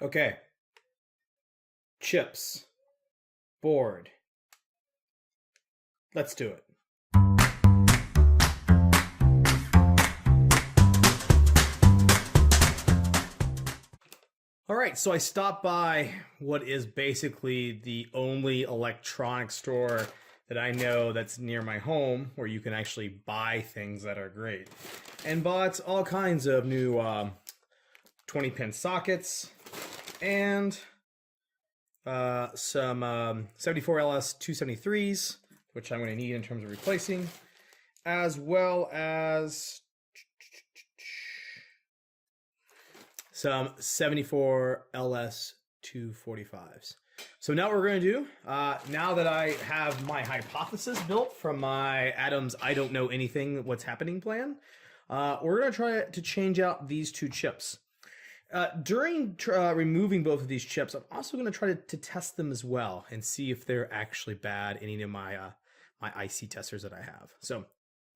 Okay, chips, board. Let's do it. All right, so I stopped by what is basically the only electronics store that I know that's near my home where you can actually buy things that are great. And bought all kinds of new 20-pin sockets and some 74LS 273s, which I'm going to need in terms of replacing, as well as some 74LS 245s. So now what we're going to do, now that I have my hypothesis built from my Adam's I don't know anything what's happening plan, we're going to try to change out these two chips. During removing both of these chips, I'm also going to try to test them as well and see if they're actually bad, any of my my IC testers that I have. So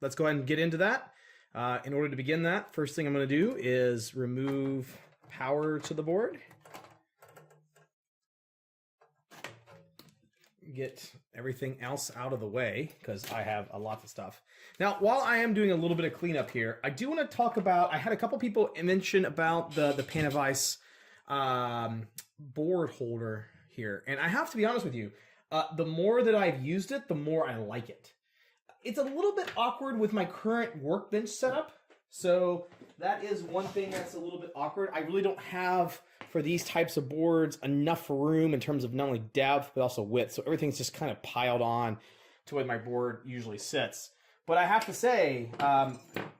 let's go ahead and get into that. In order to begin that, first thing I'm going to do is remove power to the board. Get everything else out of the way because I have a lot of stuff. Now, while I am doing a little bit of cleanup here, I do want to talk about, I had a couple people mention about the Panavice board holder here. And I have to be honest with you, the more that I've used it, the more I like it. It's a little bit awkward with my current workbench setup. So that is one thing that's a little bit awkward. I really don't have, for these types of boards, enough room in terms of not only depth, but also width. So everything's just kind of piled on to where my board usually sits. But I have to say,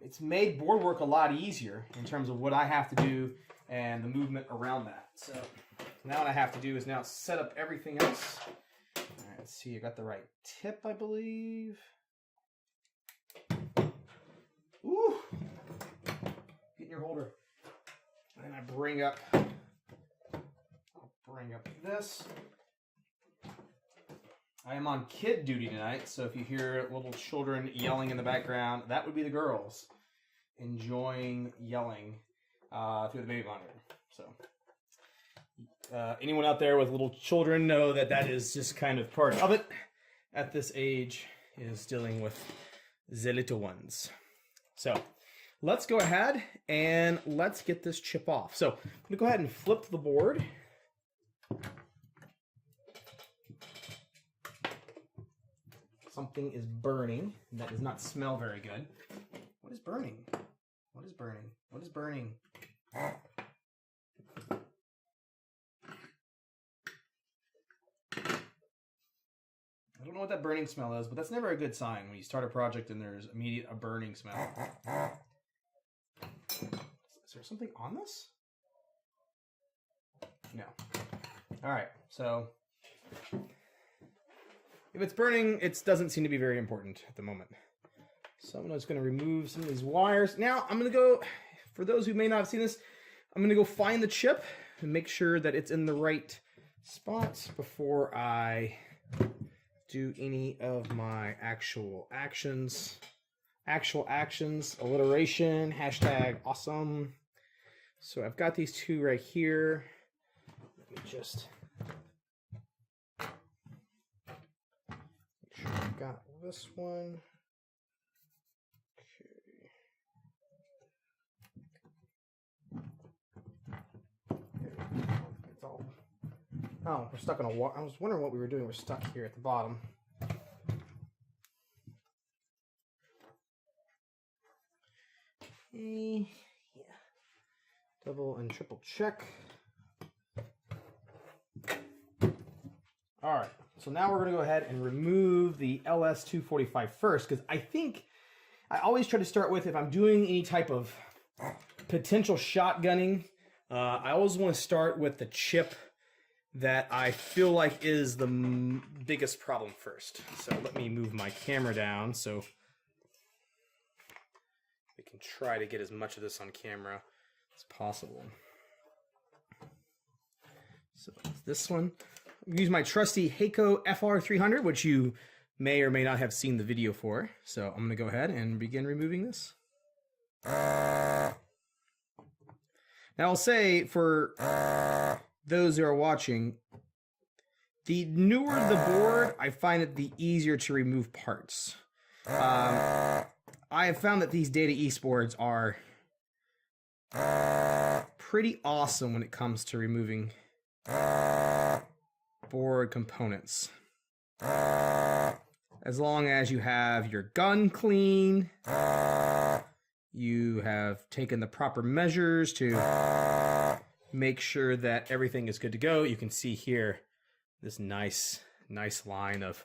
it's made board work a lot easier in terms of what I have to do and the movement around that. So now what I have to do is now set up everything else. All right, let's see, I got the right tip, I believe. Ooh, get in your holder. And I bring up this. I am on kid duty tonight, so if you hear little children yelling in the background, that would be the girls enjoying yelling through the baby monitor. So anyone out there with little children know that that is just kind of part of it at this age, is dealing with the little ones. So let's go ahead and let's get this chip off. So I'm going to go ahead and flip the board. Something is burning. That does not smell very good. What is burning? What is burning? What is burning? I don't know what that burning smell is, but that's never a good sign when you start a project and there's immediate a burning smell. Is there something on this? No. All right, so if it's burning, it doesn't seem to be very important at the moment. So I'm just going to remove some of these wires. Now I'm going to go, for those who may not have seen this, I'm going to go find the chip and make sure that it's in the right spots before I do any of my actual actions. Alliteration, hashtag awesome. So I've got these two right here. Let me just make sure I've got this one. Okay. It's all. Oh, we're stuck on a wall. I was wondering what we were doing. We're stuck here at the bottom. Okay. Yeah. Double and triple check. All right, so now we're going to go ahead and remove the LS245 first, because I think I always try to start with, if I'm doing any type of potential shotgunning, I always want to start with the chip that I feel like is the biggest problem first. So let me move my camera down so we can try to get as much of this on camera as possible. So this one. Use my trusty Heiko FR300, which you may or may not have seen the video for. So I'm going to go ahead and begin removing this. Now I'll say, for those who are watching, the newer the board, I find it the easier to remove parts. I have found that these Data East boards are pretty awesome when it comes to removing board components. As long as you have your gun clean, you have taken the proper measures to make sure that everything is good to go. You can see here this nice line of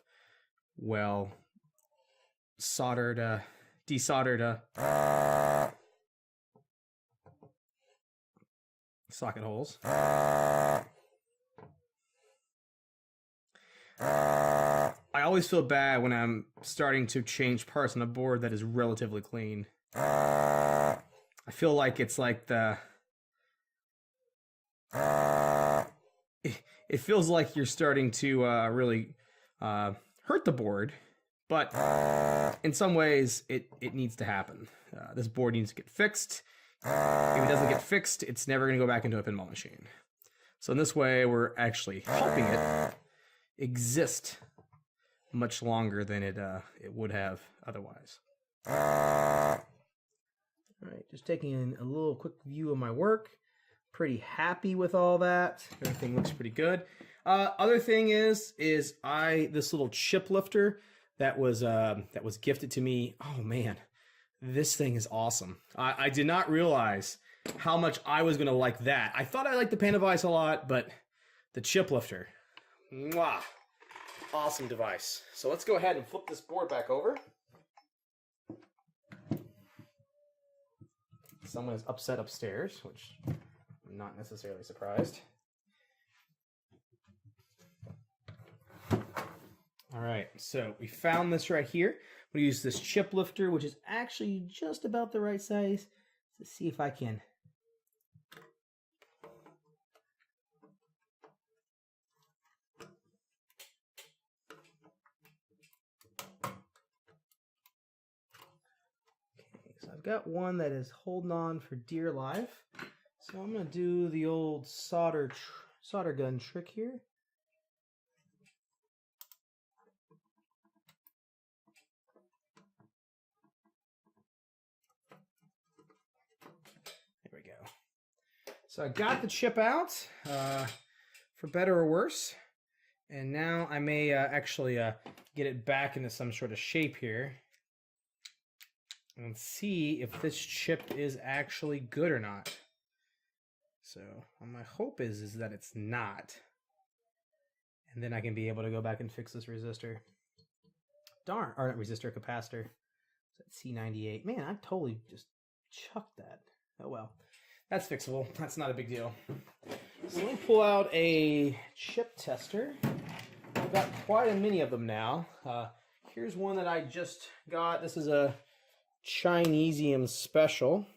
well soldered, desoldered socket holes. I always feel bad when I'm starting to change parts on a board that is relatively clean. I feel like it's like it feels like you're starting to really hurt the board, but in some ways it needs to happen. This board needs to get fixed. If it doesn't get fixed, it's never going to go back into a pinball machine. So in this way, we're actually helping it exist much longer than it would have otherwise. All right, just taking a little quick view of my work. Pretty happy with all that. Everything looks pretty good. Other thing is this little chip lifter that was gifted to me. Oh man, this thing is awesome. I did not realize how much I was gonna like that. I thought I liked the Panda Vice a lot, but the chip lifter, mwah, awesome device. So let's go ahead and flip this board back over. Someone is upset upstairs, which I'm not necessarily surprised. All right, so we found this right here. We use this chip lifter, which is actually just about the right size. Let's see if I can. Okay, so I've got one that is holding on for dear life. So I'm going to do the old solder gun trick here. There we go. So I got the chip out, for better or worse. And now I may actually get it back into some sort of shape here. And see if this chip is actually good or not. So my hope is that it's not. And then I can be able to go back and fix this resistor. Darn, or not resistor, capacitor. It's C98. Man, I totally just chucked that. Oh well. That's fixable. That's not a big deal. So let me pull out a chip tester. I've got quite a many of them now. Here's one that I just got. This is a Chinesium special.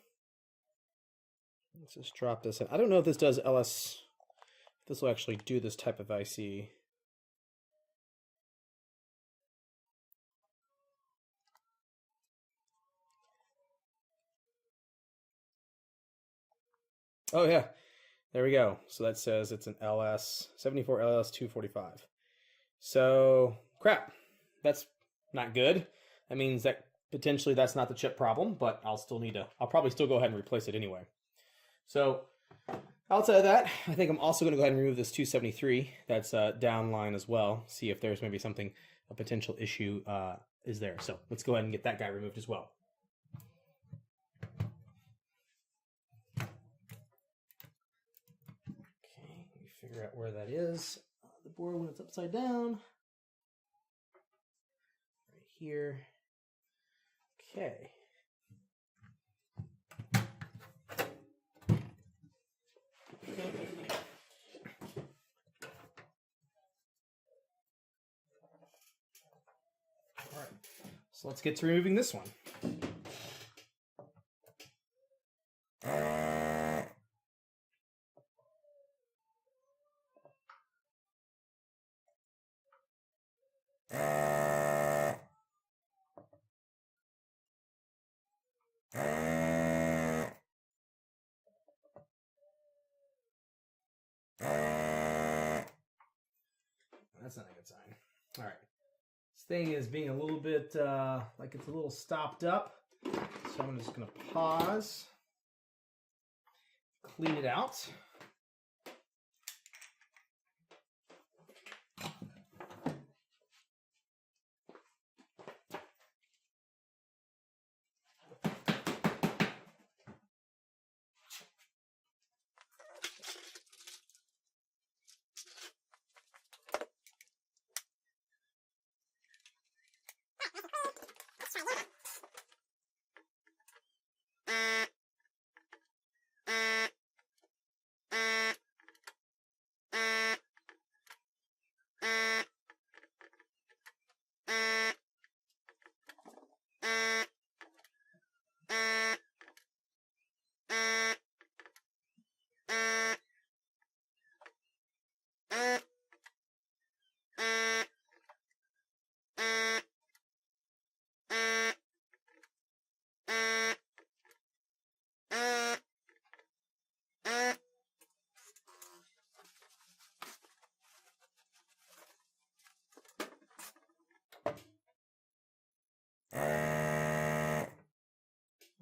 Let's just drop this in. I don't know if this does LS. If this will actually do this type of IC. Oh yeah, there we go. So that says it's an LS 74 LS 245. So crap, that's not good. That means that potentially that's not the chip problem, but I'll probably still go ahead and replace it anyway. So outside of that, I think I'm also going to go ahead and remove this 273 that's downline as well. See if there's maybe a potential issue is there. So let's go ahead and get that guy removed as well. Okay, let me figure out where that is. The board when it's upside down. Right here. Okay. All right, so let's get to removing this one. That's not a good sign. All right. This thing is being a little bit like it's a little stopped up. So I'm just going to pause, clean it out.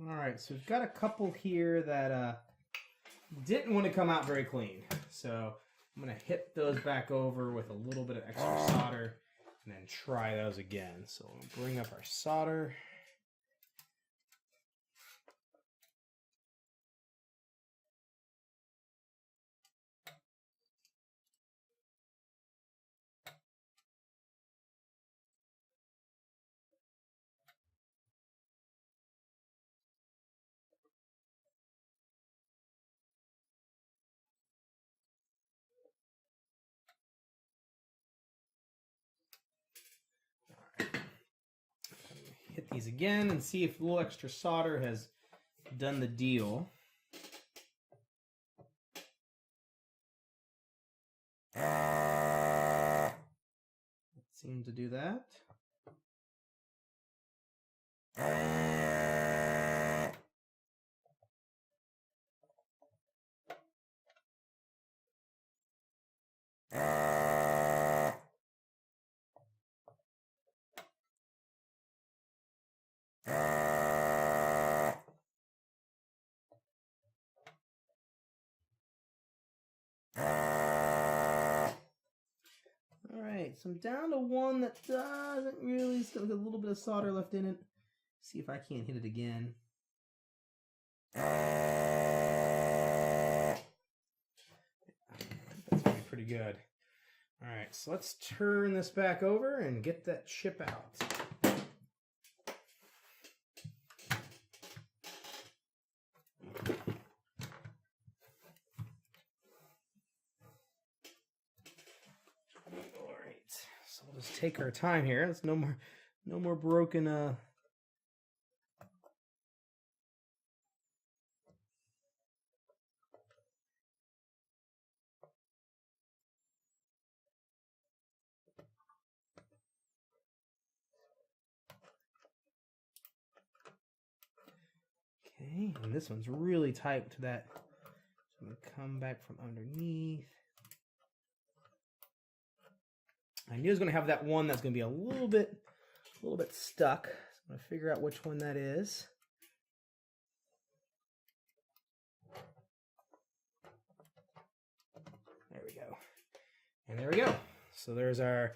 All right, so we've got a couple here that didn't want to come out very clean. So I'm going to hit those back over with a little bit of extra solder and then try those again. So we'll bring up our solder. Hit these again and see if a little extra solder has done the deal. It seemed to do that. Alright, so I'm down to one that doesn't really, still got a little bit of solder left in it. See if I can't hit it again. That's going to be pretty good. Alright, so let's turn this back over and get that chip out. Just take our time here. There's no more broken okay, and this one's really tight to that. So I'm gonna come back from underneath. I knew I was going to have that one that's going to be a little bit stuck. So I'm going to figure out which one that is. There we go. And there we go. So there's our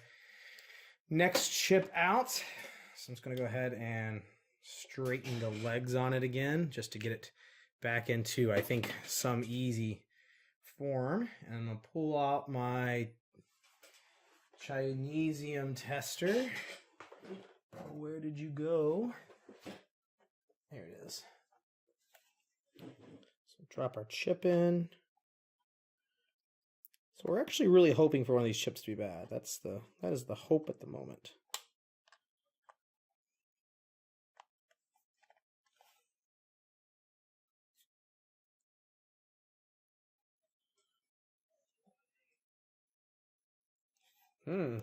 next chip out. So I'm just going to go ahead and straighten the legs on it again just to get it back into, I think, some easy form. And I'm going to pull out my Chinesium tester. Where did you go? There it is. So drop our chip in. So we're actually really hoping for one of these chips to be bad. That is the hope at the moment.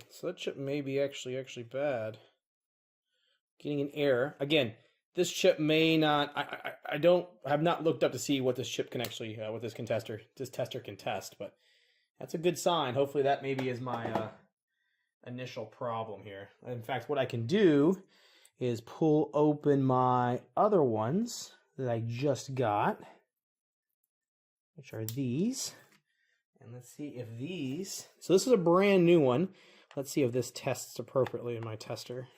So that chip may be actually bad. Getting an error. Again, this chip may not, I have not looked up to see what this chip can actually, what this tester can test, but that's a good sign. Hopefully that maybe is my initial problem here. In fact, what I can do is pull open my other ones that I just got, which are these. And let's see if these, so this is a brand new one. Let's see if this tests appropriately in my tester.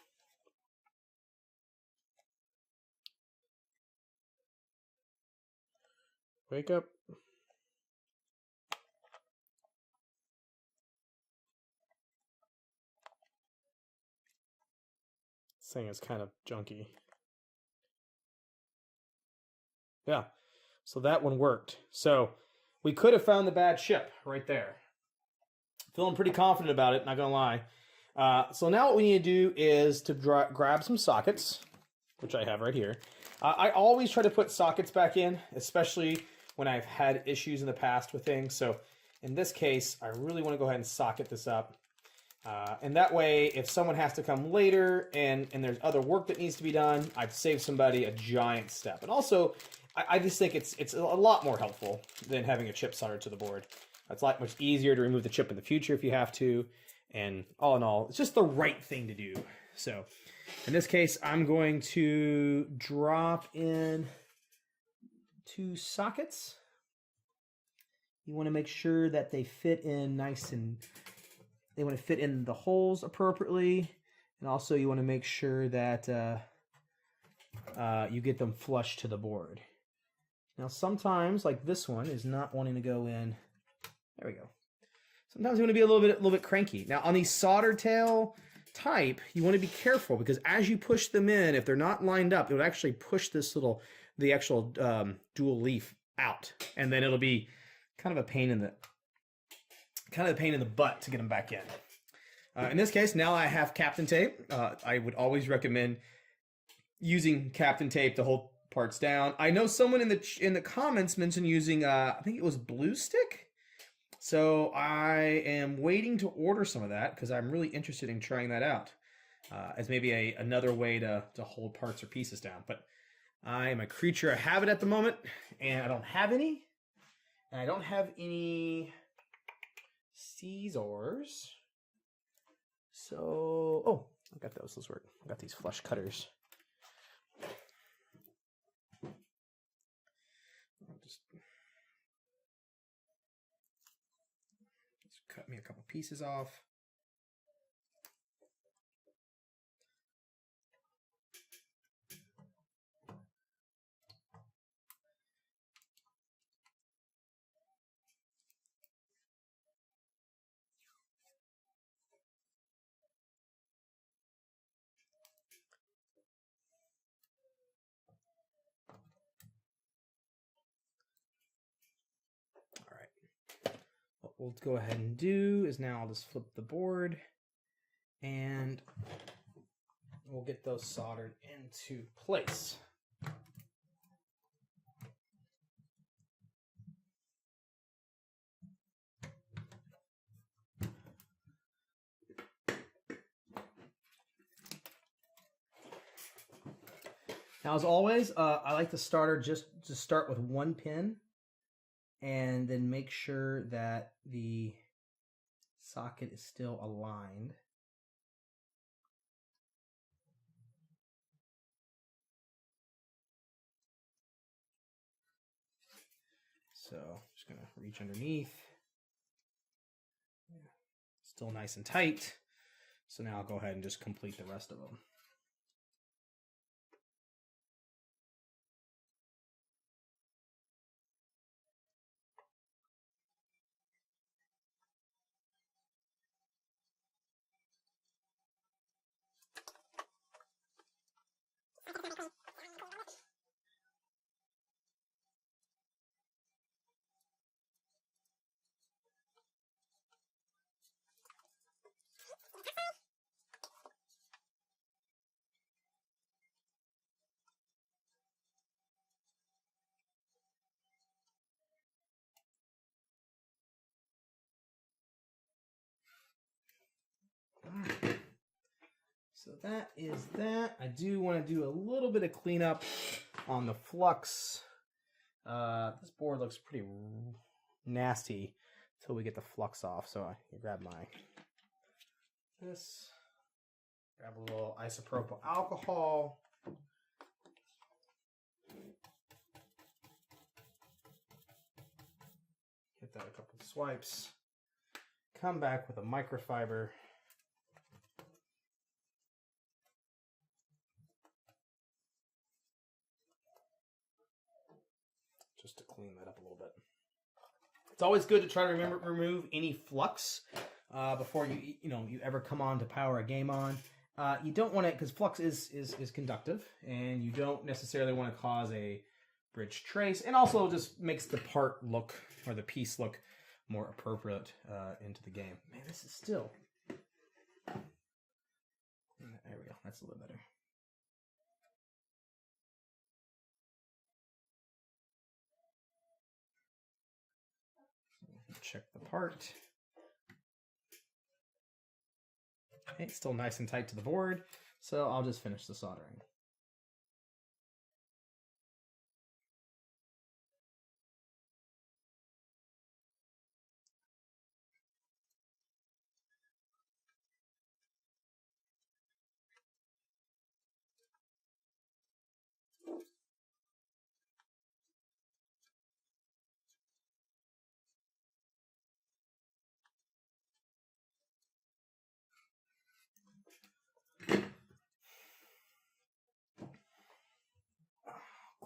Wake up. This thing is kind of junky. Yeah, so that one worked. So we could have found the bad chip right there. Feeling pretty confident about it, not gonna lie. So now what we need to do is to grab some sockets, which I have right here. I always try to put sockets back in, especially when I've had issues in the past with things. So in this case, I really want to go ahead and socket this up. And that way, if someone has to come later and there's other work that needs to be done, I've saved somebody a giant step. And also, I just think it's a lot more helpful than having a chip soldered to the board. It's a lot much easier to remove the chip in the future if you have to. And all in all, it's just the right thing to do. So in this case, I'm going to drop in 2 sockets. You want to make sure that they fit in nice and they want to fit in the holes appropriately. And also you want to make sure that you get them flush to the board. Now sometimes, like this one, is not wanting to go in. There we go. Sometimes you want to be a little bit cranky. Now on the solder tail type, you want to be careful because as you push them in, if they're not lined up, it would actually push the actual dual leaf out, and then it'll be kind of a pain in the butt to get them back in. In this case, now I have Captain Tape. I would always recommend using Captain Tape to hold parts down. I know someone in the comments mentioned using I think it was Blue Stick. So I am waiting to order some of that because I'm really interested in trying that out as maybe another way to hold parts or pieces down. But I am a creature of habit at the moment, and I don't have any. And I don't have any scissors. So, oh, I got those. Those work. I got these flush cutters. Just cut me a couple pieces off. All right. What we'll go ahead and do is now I'll just flip the board and we'll get those soldered into place. Now, as always, I like the starter just to start with 1 pin and then make sure that the socket is still aligned. So I'm just going to reach underneath. Still nice and tight. So now I'll go ahead and just complete the rest of them. Alright. So that is that. I do want to do a little bit of cleanup on the flux. This board looks pretty nasty until we get the flux off. So I can grab my this. Grab a little isopropyl alcohol. Hit that a couple of swipes. Come back with a microfiber. Just to clean that up a little bit. It's always good to try to remove any flux before you ever come on to power a game on. You don't want it because flux is conductive, and you don't necessarily want to cause a bridge trace, and also just makes the part look, or the piece look, more appropriate into the game. Man, this is still... There we go. That's a little better. Check the part. Okay, it's still nice and tight to the board, so I'll just finish the soldering.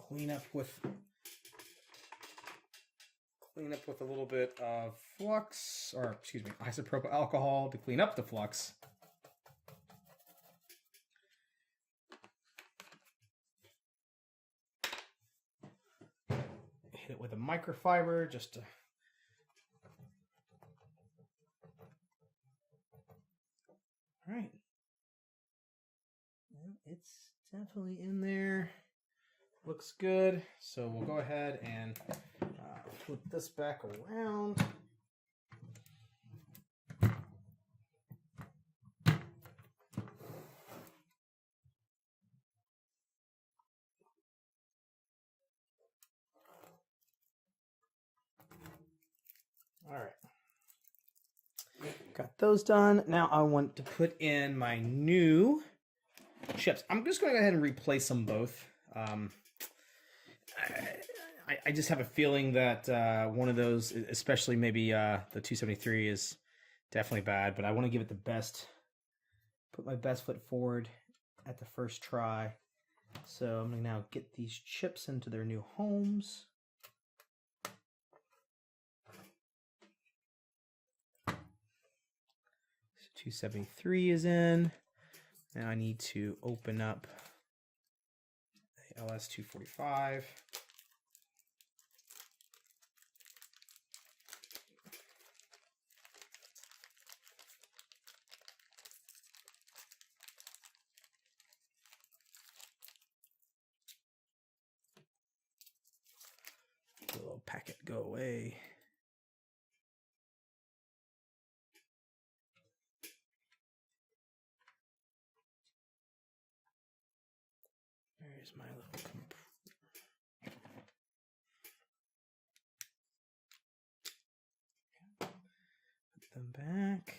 Clean up with a little bit of flux, or excuse me, isopropyl alcohol to clean up the flux. Hit it with a microfiber just to... All right. Well, it's definitely in there. Looks good. So we'll go ahead and flip this back around. All right. Got those done. Now I want to put in my new chips. I'm just going to go ahead and replace them both. I just have a feeling that one of those, especially maybe the 273, is definitely bad, but I want to give it the best, put my best foot forward at the first try. So I'm going to now get these chips into their new homes. So 273 is in. Now I need to open up the LS245. The little packet go away. There's my little put them back.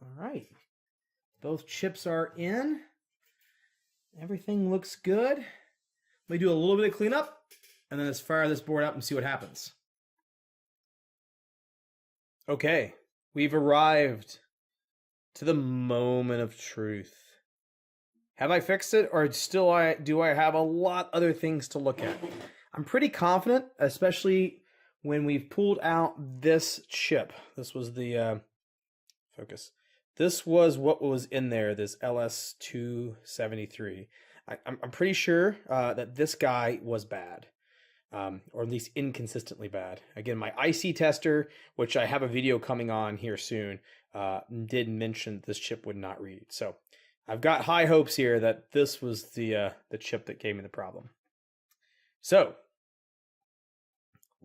All right. Both chips are in. Everything looks good. Let me do a little bit of cleanup, and then let's fire this board up and see what happens. Okay, we've arrived to the moment of truth. Have I fixed it, or do I have a lot other things to look at? I'm pretty confident, especially when we've pulled out this chip. This was the focus. This was what was in there, this LS273. I'm pretty sure that this guy was bad, or at least inconsistently bad. Again, my IC tester, which I have a video coming on here soon, did mention this chip would not read. So I've got high hopes here that this was the chip that gave me the problem. So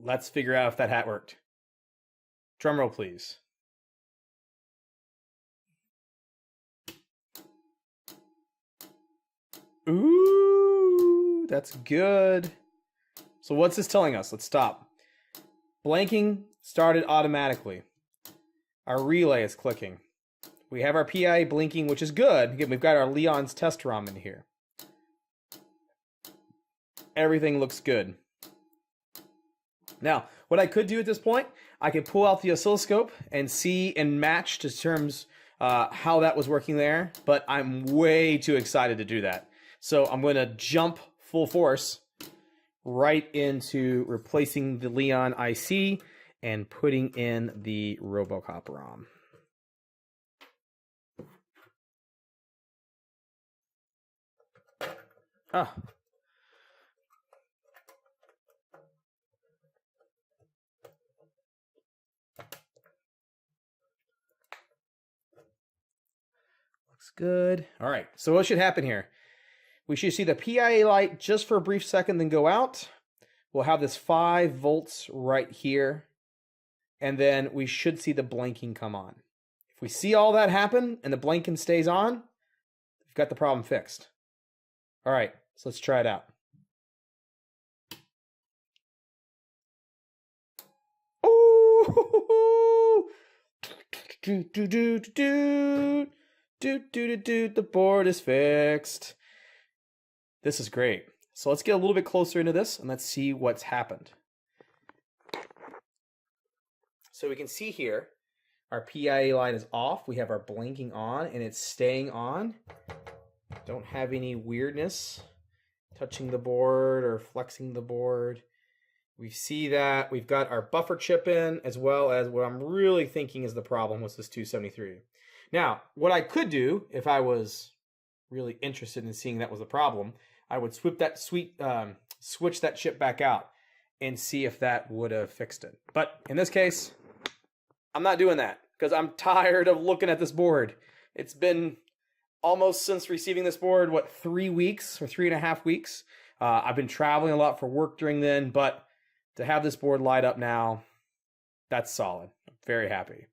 let's figure out if that hat worked. Drum roll, please. Ooh, that's good. So what's this telling us? Let's stop. Blanking started automatically. Our relay is clicking. We have our PI blinking, which is good. Again, we've got our Leon's test ROM in here. Everything looks good. Now, what I could do at this point, I could pull out the oscilloscope and see and match to terms how that was working there, but I'm way too excited to do that. So I'm going to jump full force right into replacing the Leon IC and putting in the Robocop ROM. Ah. Looks good. All right, so what should happen here? We should see the PIA light just for a brief second, then go out. We'll have this 5 volts right here, and then we should see the blinking come on. If we see all that happen and the blinking stays on, we've got the problem fixed. All right, so let's try it out. Oh! The board is fixed. This is great. So let's get a little bit closer into this and let's see what's happened. So we can see here, our PIA light is off. We have our blinking on and it's staying on. Don't have any weirdness touching the board or flexing the board. We see that we've got our buffer chip in, as well as what I'm really thinking is the problem was this 273. Now, what I could do if I was really interested in seeing that was the problem, I would switch that chip back out and see if that would have fixed it. But in this case, I'm not doing that because I'm tired of looking at this board. It's been almost since receiving this board, what, 3 weeks or 3.5 weeks? I've been traveling a lot for work during then, but to have this board light up now, that's solid. I'm very happy.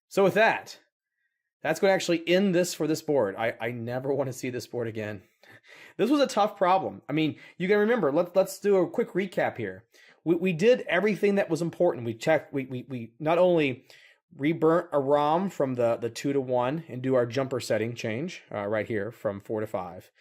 So with that, that's going to actually end this for this board. I never want to see this board again. This was a tough problem. I mean, you can remember, let's do a quick recap here. We did everything that was important. We checked, we not only reburnt a ROM from the 2 to 1 and do our jumper setting change right here from 4 to 5.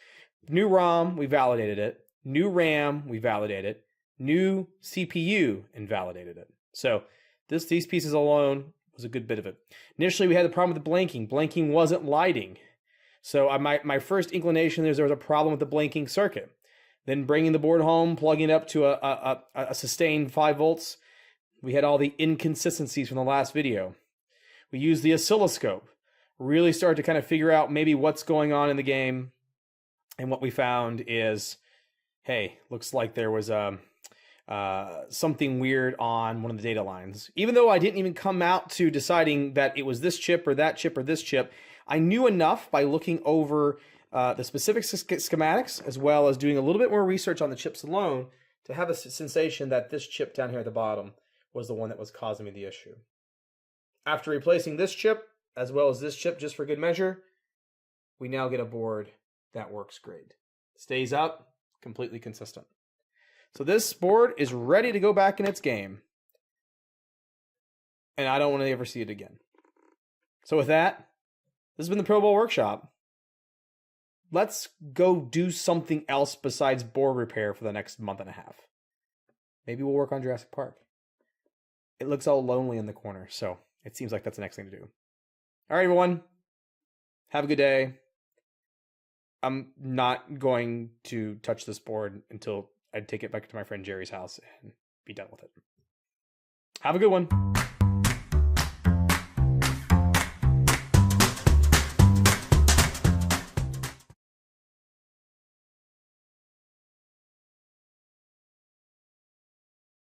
New ROM, we validated it. New RAM, we validated. New CPU, and validated it. So these pieces alone was a good bit of it. Initially, we had the problem with the blinking. Blinking wasn't lighting. So my first inclination there was a problem with the blinking circuit. Then bringing the board home, plugging it up to a sustained 5 volts, we had all the inconsistencies from the last video. We used the oscilloscope, really started to kind of figure out maybe what's going on in the game. And what we found is, hey, looks like there was something weird on one of the data lines. Even though I didn't even come out to deciding that it was this chip or that chip or this chip, I knew enough by looking over the specific schematics, as well as doing a little bit more research on the chips alone, to have a sensation that this chip down here at the bottom was the one that was causing me the issue. After replacing this chip, as well as this chip, just for good measure, we now get a board that works great. Stays up, completely consistent. So this board is ready to go back in its game. And I don't want to ever see it again. So with that, this has been the Pinball Workshop. Let's go do something else besides board repair for the next month and a half. Maybe we'll work on Jurassic Park. It looks all lonely in the corner, so it seems like that's the next thing to do. All right, everyone. Have a good day. I'm not going to touch this board until I take it back to my friend Jerry's house and be done with it. Have a good one.